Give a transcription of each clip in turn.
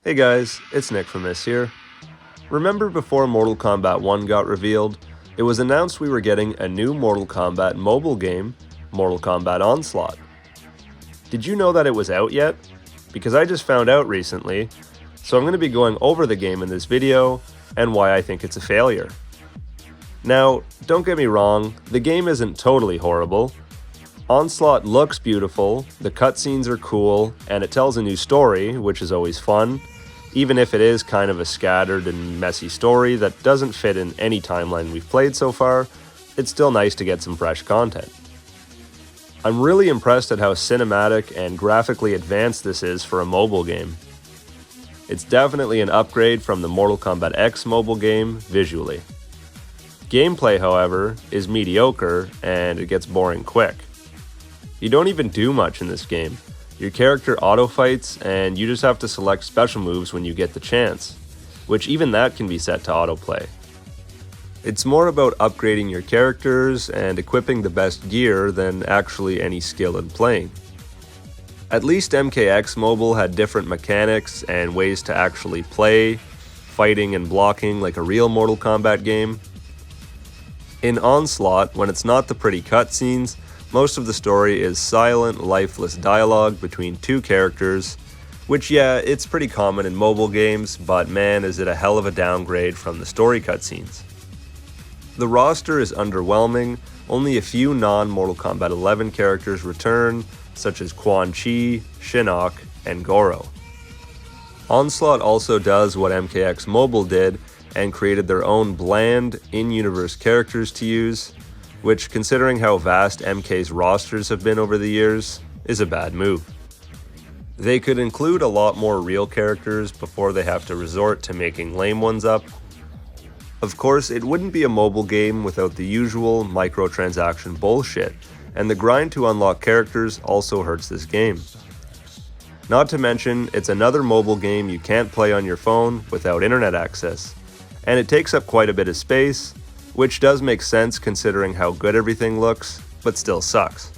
Hey guys, it's Nick from This here. Remember before Mortal Kombat 1 got revealed, it was announced we were getting a new Mortal Kombat mobile game, Mortal Kombat Onslaught. Did you know that it was out yet? Because I just found out recently, so I'm going to be going over the game in this video and why I think it's a failure. Now, don't get me wrong, the game isn't totally horrible. Onslaught looks beautiful, the cutscenes are cool, and it tells a new story, which is always fun, even if it is kind of a scattered and messy story that doesn't fit in any timeline we've played so far. It's still nice to get some fresh content. I'm really impressed at how cinematic and graphically advanced this is for a mobile game. It's definitely an upgrade from the Mortal Kombat X mobile game visually. Gameplay, however, is mediocre and it gets boring quick. You don't even do much in this game. Your character auto-fights and you just have to select special moves when you get the chance, which even that can be set to autoplay. It's more about upgrading your characters and equipping the best gear than actually any skill in playing. At least MKX Mobile had different mechanics and ways to actually play, fighting and blocking like a real Mortal Kombat game. In Onslaught, when it's not the pretty cutscenes, most of the story is silent, lifeless dialogue between two characters, which yeah, it's pretty common in mobile games, but man is it a hell of a downgrade from the story cutscenes. The roster is underwhelming, only a few non-Mortal Kombat 11 characters return, such as Quan Chi, Shinnok, and Goro. Onslaught also does what MKX Mobile did and created their own bland, in-universe characters to use, which, considering how vast MK's rosters have been over the years, is a bad move. They could include a lot more real characters before they have to resort to making lame ones up. Of course, it wouldn't be a mobile game without the usual microtransaction bullshit, and the grind to unlock characters also hurts this game. Not to mention, it's another mobile game you can't play on your phone without internet access, and it takes up quite a bit of space, which does make sense considering how good everything looks, but still sucks.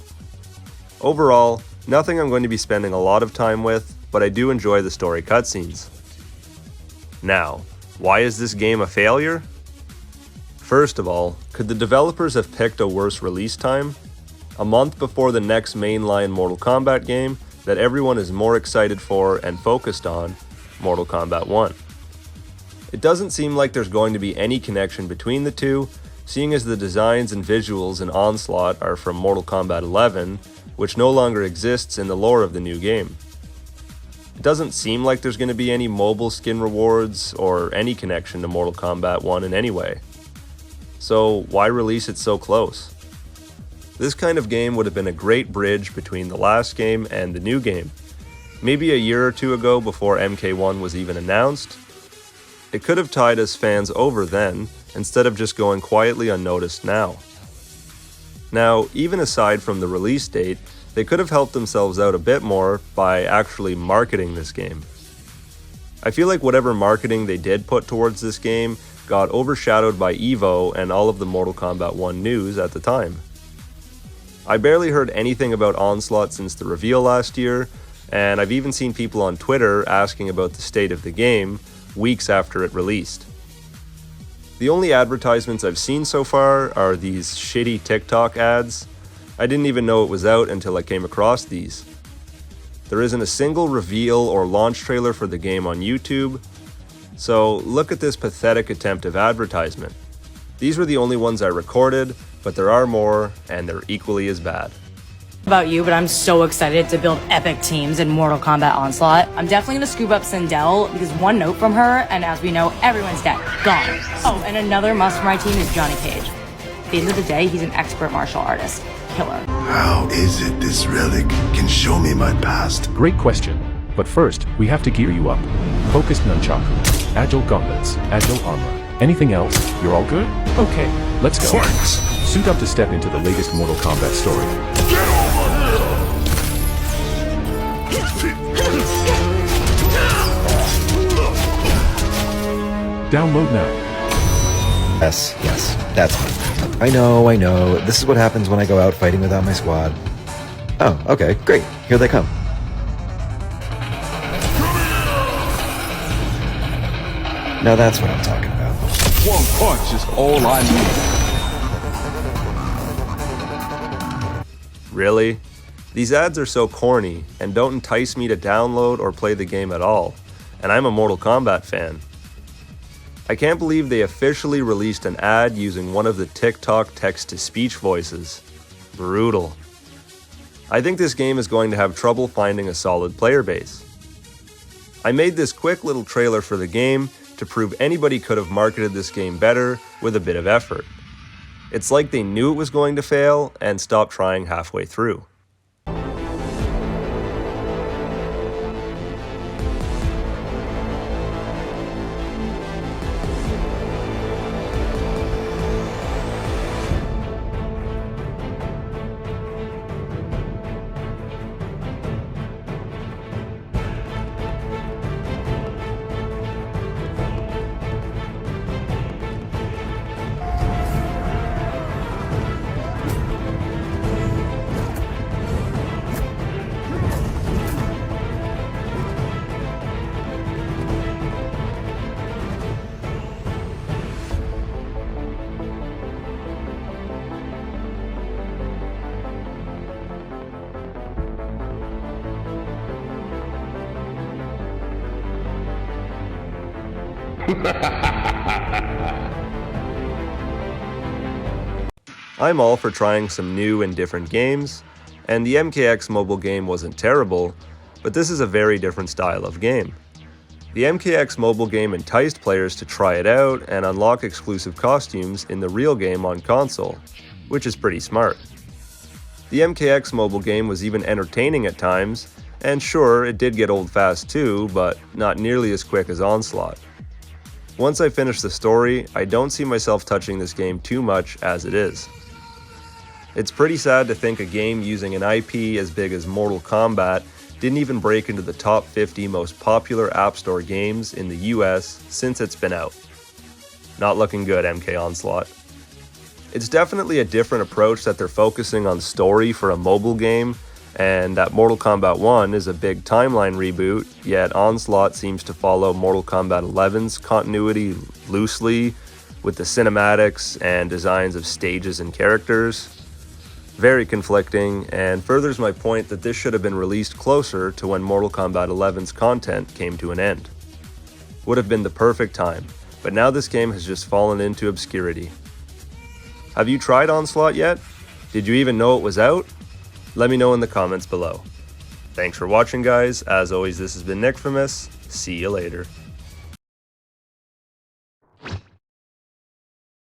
Overall, nothing I'm going to be spending a lot of time with, but I do enjoy the story cutscenes. Now, why is this game a failure? First of all, could the developers have picked a worse release time? A month before the next mainline Mortal Kombat game that everyone is more excited for and focused on, Mortal Kombat 1. It doesn't seem like there's going to be any connection between the two, seeing as the designs and visuals in Onslaught are from Mortal Kombat 11, which no longer exists in the lore of the new game. It doesn't seem like there's going to be any mobile skin rewards or any connection to Mortal Kombat 1 in any way. So why release it so close? This kind of game would have been a great bridge between the last game and the new game. Maybe a year or two ago before MK1 was even announced. It could have tied us fans over then, instead of just going quietly unnoticed now. Now, even aside from the release date, they could have helped themselves out a bit more by actually marketing this game. I feel like whatever marketing they did put towards this game got overshadowed by EVO and all of the Mortal Kombat 1 news at the time. I barely heard anything about Onslaught since the reveal last year, and I've even seen people on Twitter asking about the state of the game weeks after it released. The only advertisements I've seen so far are these shitty TikTok ads. I didn't even know it was out until I came across these. There isn't a single reveal or launch trailer for the game on YouTube, so look at this pathetic attempt of advertisement. These were the only ones I recorded, but there are more, and they're equally as bad. About you, but I'm so excited to build epic teams in Mortal Kombat Onslaught. I'm definitely gonna scoop up Sindel because one note from her, and as we know, everyone's dead. Gone. Oh, and another must for my team is Johnny Cage. At the end of the day, he's an expert martial artist. Killer. How is it this relic can show me my past? Great question. But first, we have to gear you up. Focused nunchaku, agile gauntlets, agile armor. Anything else? You're all good? Okay, let's go. Thanks. Suit up to step into the latest Mortal Kombat story. Get over Download now. Yes, that's me. I know. This is what happens when I go out fighting without my squad. Oh, okay, great. Here they come. Now that's what I'm talking about. One punch is all I need. Really? These ads are so corny and don't entice me to download or play the game at all, and I'm a Mortal Kombat fan. I can't believe they officially released an ad using one of the TikTok text-to-speech voices. Brutal. I think this game is going to have trouble finding a solid player base. I made this quick little trailer for the game to prove anybody could have marketed this game better with a bit of effort. It's like they knew it was going to fail and stopped trying halfway through. I'm all for trying some new and different games, and the MKX mobile game wasn't terrible, but this is a very different style of game. The MKX mobile game enticed players to try it out and unlock exclusive costumes in the real game on console, which is pretty smart. The MKX mobile game was even entertaining at times, and sure, it did get old fast too, but not nearly as quick as Onslaught. Once I finish the story, I don't see myself touching this game too much as it is. It's pretty sad to think a game using an IP as big as Mortal Kombat didn't even break into the top 50 most popular App Store games in the US since it's been out. Not looking good, MK Onslaught. It's definitely a different approach that they're focusing on story for a mobile game, and that Mortal Kombat 1 is a big timeline reboot, yet Onslaught seems to follow Mortal Kombat 11's continuity loosely with the cinematics and designs of stages and characters. Very conflicting, and furthers my point that this should have been released closer to when Mortal Kombat 11's content came to an end. Would have been the perfect time, but now this game has just fallen into obscurity. Have you tried Onslaught yet? Did you even know it was out? Let me know in the comments below. Thanks for watching, guys. As always, this has been Nick from us. See you later.